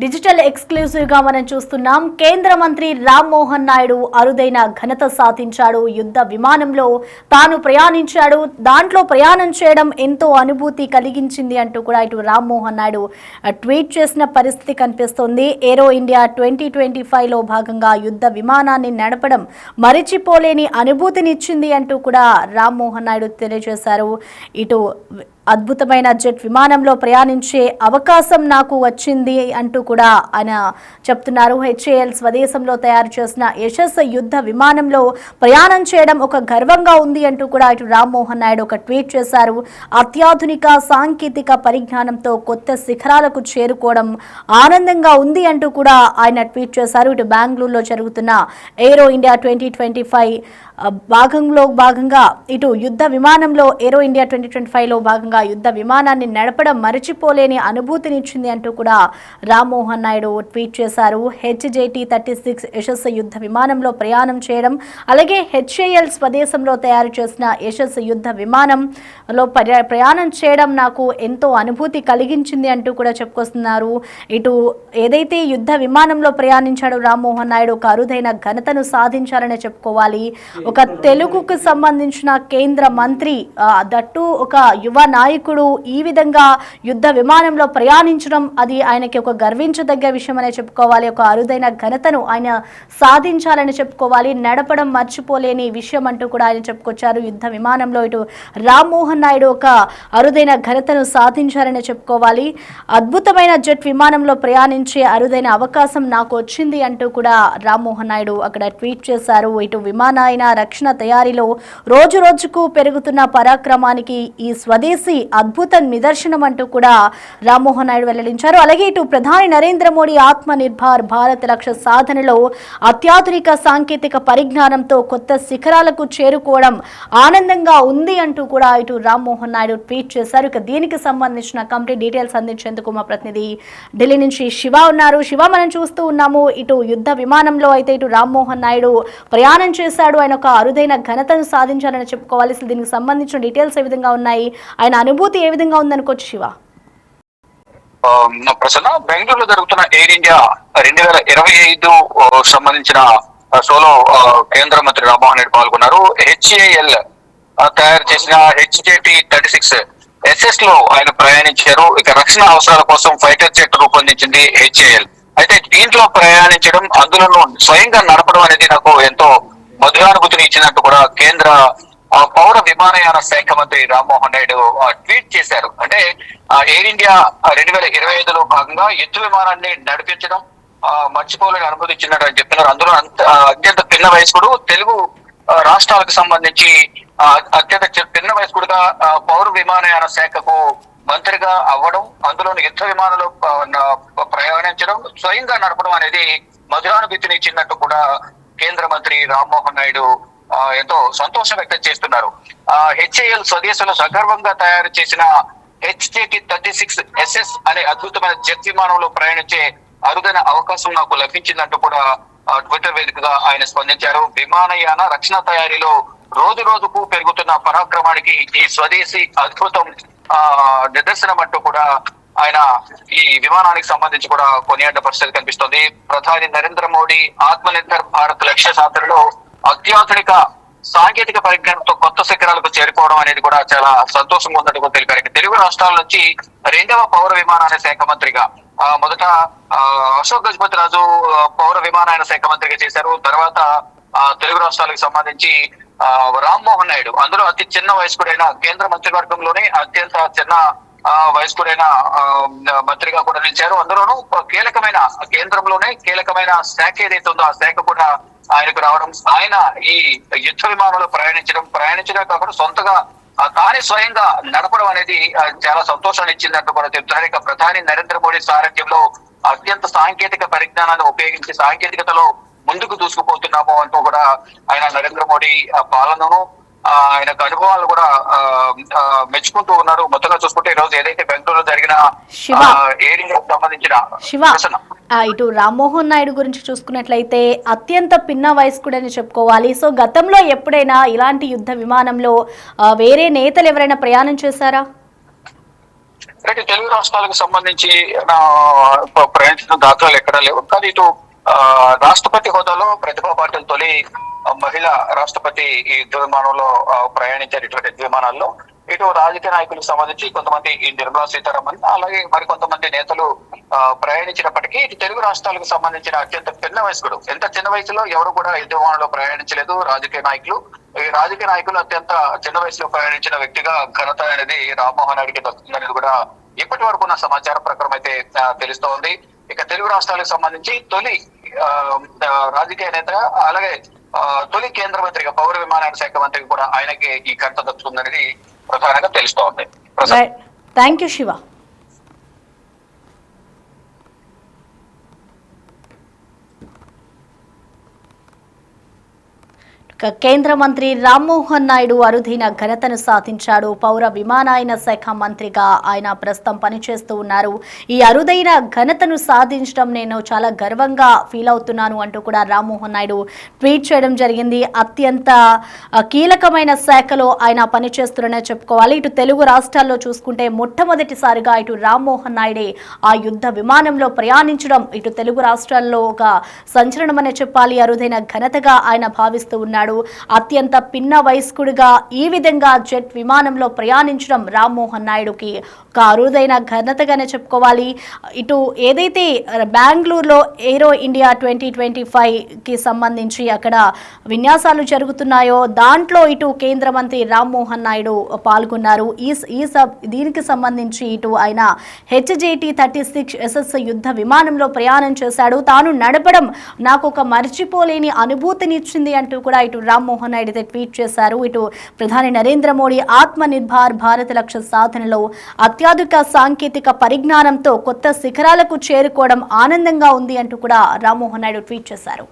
Digital exclusive గా మనం చూస్తున్నాం. కేంద్ర మంత్రి రామ్మోహన్ నాయుడు అరుదైన ఘనత సాధించాడు. యుద్ధ విమానంలో తాను ప్రయాణించాడు. దాంట్లో ప్రయాణం చేయడం ఎంతో అనుభూతి కలిగించింది అంటూ కూడా ఇటు రామ్మోహన్ నాయుడు ట్వీట్ చేసిన పరిస్థితి కనిపిస్తోంది. ఏరో ఇండియా 2025లో భాగంగా యుద్ధ విమానాన్ని నడపడం మరిచిపోలేని అనుభూతినిచ్చింది అంటూ కూడా రామ్మోహన్ నాయుడు తెలియజేశారు. ఇటు అద్భుతమైన జెట్ విమానంలో ప్రయాణించే అవకాశం నాకు వచ్చింది అంటూ కూడా ఆయన చెప్తున్నారు. హెచ్ఏఎల్ స్వదేశంలో తయారు చేసిన యశస్ యుద్ధ విమానంలో ప్రయాణం చేయడం ఒక గర్వంగా ఉంది అంటూ కూడా ఇటు రామ్మోహన్ నాయుడు ఒక ట్వీట్ చేశారు. అత్యాధునిక సాంకేతిక పరిజ్ఞానంతో కొత్త శిఖరాలకు చేరుకోవడం ఆనందంగా ఉంది అంటూ కూడా ఆయన ట్వీట్ చేశారు. ఇటు బెంగళూరులో జరుగుతున్న ఏరో ఇండియా 2025 భాగంగా ఇటు యుద్ధ విమానంలో ఏరో ఇండియా 2025లో భాగంగా యుద్ధ విమానాన్ని నడపడం మరిచిపోలేని అనుభూతినిచ్చింది అంటూ కూడా రామ్మోహన్ నాయుడు ట్వీట్ చేశారు. HJT-36 యశస్ యుద్ధ విమానంలో ప్రయాణం చేయడం, అలాగే హెచ్ఏఎల్ స్వదేశంలో తయారు చేసిన యశస్ యుద్ధ విమానంలో ప్రయాణం చేయడం నాకు ఎంతో అనుభూతి కలిగించింది అంటూ కూడా చెప్పుకొస్తున్నారు. ఇటు ఏదైతే యుద్ధ విమానంలో ప్రయాణించాడో రామ్మోహన్ నాయుడు ఒక అరుదైన ఘనతను సాధించారనే చెప్పుకోవాలి. ఒక తెలుగుకు సంబంధించిన కేంద్ర మంత్రి, దట్టు ఒక యువ నాయకుడు ఈ విధంగా యుద్ధ విమానంలో ప్రయాణించడం అది ఆయనకి ఒక గర్వించదగ్గ విషయం అనే చెప్పుకోవాలి. ఒక అరుదైన ఘనతను ఆయన సాధించాలని చెప్పుకోవాలి. నడపడం మర్చిపోలేని విషయం అంటూ కూడా ఆయన చెప్పుకొచ్చారు. యుద్ధ విమానంలో ఇటు రామ్మోహన్ నాయుడు ఒక అరుదైన ఘనతను సాధించారని చెప్పుకోవాలి. అద్భుతమైన జెట్ విమానంలో ప్రయాణించే అరుదైన అవకాశం నాకు వచ్చింది అంటూ కూడా రామ్మోహన్ నాయుడు అక్కడ ట్వీట్ చేశారు. ఇటు విమానయాన రక్షణ తయారీలో రోజు రోజుకు పెరుగుతున్న పరాక్రమానికి ఈ స్వదేశీ అద్భుత నిదర్శనం అంటూ కూడా రామ్మోహన్ నాయుడు వెల్లడించారు. అలాగే ఇటు ప్రధాని నరేంద్ర మోడీ ఆత్మ నిర్భర్ భారత్ లక్ష్య సాధనలో అత్యాధునిక సాంకేతిక పరిజ్ఞానంతో కొత్త శిఖరాలకు చేరుకోవడం ఆనందంగా ఉంది అంటూ కూడా ఇటు రామ్మోహన్ నాయుడు ట్వీట్ చేశారు. ఇక దీనికి సంబంధించిన కంప్లీట్ డీటెయిల్స్ అందించేందుకు మా ప్రతినిధి ఢిల్లీ నుంచి శివ ఉన్నారు. శివ, మనం చూస్తూ ఉన్నాము ఇటు యుద్ధ విమానంలో అయితే ఇటు రామ్మోహన్ నాయుడు ప్రయాణం చేశాడు. ఆయన ఒక అరుదైన ఘనతను సాధించాలని చెప్పుకోవాలి. అసలు దీనికి సంబంధించిన డీటెయిల్స్ ఏ విధంగా ఉన్నాయి, ఆయన అనుభూతి ఏ విధంగా ఉందనుకోవచ్చు శివ? ప్రసన్న, బెంగళూరులో జరుగుతున్న ఎయిర్ ఇండియా 2025 సంబంధించిన షోలో కేంద్ర మంత్రి రామ్మోహన్ నాయుడు పాల్గొన్నారు. హెచ్ఏఎల్ తయారు చేసిన HJT-36 SS లో ఆయన ప్రయాణించారు. ఇక రక్షణ అవసరాల కోసం ఫైటర్ జెట్ రూపొందించింది హెచ్ఏఎల్. అయితే దీంట్లో ప్రయాణించడం, అందులో స్వయంగా నడపడం అనేది నాకు ఎంతో మధురానుభూతిని ఇచ్చినట్టు కూడా కేంద్ర పౌర విమానయాన శాఖ మంత్రి రామ్మోహన్ నాయుడు ట్వీట్ చేశారు. అంటే ఎయిర్ ఇండియా 2025లో భాగంగా యుద్ధ విమానాన్ని నడిపించడం మర్చిపోలేని అనుభూతి ఇచ్చినట్టు అని చెప్తున్నారు. అందులో అత్యంత పిన్న వయస్కుడు, తెలుగు రాష్ట్రాలకు సంబంధించి అత్యంత పిన్న వయస్కుడుగా పౌర విమానయాన శాఖకు మంత్రిగా అవ్వడం, అందులో యుద్ధ విమానంలో ప్రయాణించడం, స్వయంగా నడపడం అనేది మధురానుభూతిని ఇచ్చినట్టు కూడా కేంద్ర మంత్రి రామ్మోహన్ నాయుడు ఎంతో సంతోషం వ్యక్తం చేస్తున్నారు. హెచ్ఏఎల్ స్వదేశంలో సగర్వంగా తయారు చేసిన HJT-36 SS అనే అద్భుతమైన జెట్ విమానంలో ప్రయాణించే అరుదైన అవకాశం నాకు లభించిందంటూ కూడా ట్విట్టర్ వేదికగా ఆయన స్పందించారు. విమానయాన రక్షణ తయారీలో రోజు రోజుకు పెరుగుతున్న పరాక్రమానికి ఈ స్వదేశీ అద్భుతం నిదర్శనం అంటూ కూడా ఆయన ఈ విమానానికి సంబంధించి కూడా కొనియాడ్డ పరిస్థితి కనిపిస్తోంది. ప్రధాని నరేంద్ర మోడీ ఆత్మ నిర్భర్ భారత్ లక్ష్య సాధనలో అత్యాధునిక సాంకేతిక పరిజ్ఞానంతో కొత్త శిఖరాలకు చేరుకోవడం అనేది కూడా చాలా సంతోషంగా ఉందంటూ కూడా తెలిపారు. తెలుగు రాష్ట్రాల నుంచి 2వ పౌర విమానయాన శాఖ మంత్రిగా మొదట అశోక్ గజపతి రాజు పౌర విమానయాన శాఖ మంత్రిగా చేశారు. తర్వాత తెలుగు రాష్ట్రాలకు సంబంధించి రామ్మోహన్ నాయుడు, అందులో అతి చిన్న వయస్కుడైన కేంద్ర మంత్రివర్గంలోనే అత్యంత చిన్న వయస్కుడైన మంత్రిగా కూడా నిలిచారు. అందులోనూ కీలకమైన కేంద్రంలోనే కీలకమైన శాఖ ఏదైతే ఉందో ఆ శాఖ కూడా ఆయనకు రావడం, ఆయన ఈ యుద్ధ విమానంలో ప్రయాణించడం కాకుండా సొంతగా తానే స్వయంగా నడపడం అనేది చాలా సంతోషాన్ని ఇచ్చిందంటూ కూడా చెప్తున్నారు. ఇక ప్రధాని నరేంద్ర మోడీ సారథ్యంలో అత్యంత సాంకేతిక పరిజ్ఞానాన్ని ఉపయోగించి సాంకేతికతలో ముందుకు దూసుకుపోతున్నాము అంటూ కూడా ఆయన నరేంద్ర మోడీ పాలనను, ఆయనకు అనుభవాలు కూడా మెచ్చుకుంటూ ఉన్నారు. మొత్తంగా చూసుకుంటే ఈ రోజు ఏదైతే బెంగళూరులో జరిగిన ఏరియాకు సంబంధించిన ఇటు రామ్మోహన్ నాయుడు గురించి చూసుకున్నట్లయితే అత్యంత పిన్న వయస్కుడని చెప్పుకోవాలి. సో గతంలో ఎప్పుడైనా ఇలాంటి యుద్ధ విమానంలో వేరే నేతలు ఎవరైనా ప్రయాణం చేశారా? అయితే తెలుగు రాష్ట్రాలకు సంబంధించి ప్రయాణించిన దాఖలాలు ఎక్కడా లేవు. కానీ ఇటు రాష్ట్రపతి హోదాలో ప్రతిభా పాటిల్ తొలి మహిళా రాష్ట్రపతి ఈ యుద్ధ విమానంలో ప్రయాణించారు. ఇటువంటి విమానాల్లో ఇటు రాజకీయ నాయకులకు సంబంధించి కొంతమంది ఈ నిర్మలా సీతారామన్ అలాగే మరికొంతమంది నేతలు ప్రయాణించినప్పటికీ ఇటు తెలుగు రాష్ట్రాలకు సంబంధించిన అత్యంత చిన్న వయస్కుడు, ఎంత చిన్న వయసులో ఎవరు కూడా యుద్ధ విమానంలో ప్రయాణించలేదు రాజకీయ నాయకులు. ఈ రాజకీయ నాయకులు అత్యంత చిన్న వయసులో ప్రయాణించిన వ్యక్తిగా ఘనత అనేది రామ్మోహన్ నాయుడికి దక్కుతుందనేది కూడా ఇప్పటి వరకు ఉన్న సమాచారం ప్రకారం అయితే తెలుస్తోంది. ఇక తెలుగు రాష్ట్రాలకు సంబంధించి తొలి రాజకీయ నేతగా అలాగే తొలి కేంద్ర మంత్రిగా పౌర విమానయాన శాఖ మంత్రికి కూడా ఆయనకి ఈ ఘనత దక్కుతుందనేది ప్రధానంగా తెలుస్తోంది. Thank you Shiva. కేంద్ర మంత్రి రామ్మోహన్ నాయుడు అరుదైన ఘనతను సాధించాడు. పౌర విమానయాన శాఖ మంత్రిగా ఆయన ప్రస్తుతం పనిచేస్తూ ఉన్నారు. ఈ అరుదైన ఘనతను సాధించడం నేను చాలా గర్వంగా ఫీల్ అవుతున్నాను అంటూ కూడా రామ్మోహన్ నాయుడు ట్వీట్ చేయడం జరిగింది. అత్యంత కీలకమైన శాఖలో ఆయన పనిచేస్తున్నారనే చెప్పుకోవాలి. ఇటు తెలుగు రాష్ట్రాల్లో చూసుకుంటే మొట్టమొదటిసారిగా ఇటు రామ్మోహన్ నాయుడే ఆ యుద్ధ విమానంలో ప్రయాణించడం ఇటు తెలుగు రాష్ట్రాల్లో ఒక సంచలనమనే చెప్పాలి. అరుదైన ఘనతగా ఆయన భావిస్తూ ఉన్నాడు. అత్యంత పిన్న వయస్కుడిగా ఈ విధంగా జెట్ విమానంలో ప్రయాణించడం రామ్మోహన్ నాయుడుకి ఒక అరుదైన ఘనతగానే చెప్పుకోవాలి. ఇటు ఏదైతే బెంగళూరులో ఏరో ఇండియా 2025కి సంబంధించి అక్కడ విన్యాసాలు జరుగుతున్నాయో దాంట్లో ఇటు కేంద్ర మంత్రి రామ్మోహన్ నాయుడు పాల్గొన్నారు. దీనికి సంబంధించి ఇటు ఆయన HJT-36SS యుద్ధ విమానంలో ప్రయాణం చేశాడు. తాను నడపడం నాకు ఒక మర్చిపోలేని అనుభూతినిచ్చింది అంటూ కూడా ఇటు రామ్మోహన్ నాయుడు అయితే ట్వీట్ చేశారు. ఇటు ప్రధాని నరేంద్ర మోడీ ఆత్మ నిర్భర్ భారత్ లక్ష్య సాధనలో అత్యాధునిక సాంకేతిక పరిజ్ఞానంతో కొత్త శిఖరాలకు చేరుకోవడం ఆనందంగా ఉంది అంటూ కూడా రామ్మోహన్ నాయుడు ట్వీట్ చేశారు.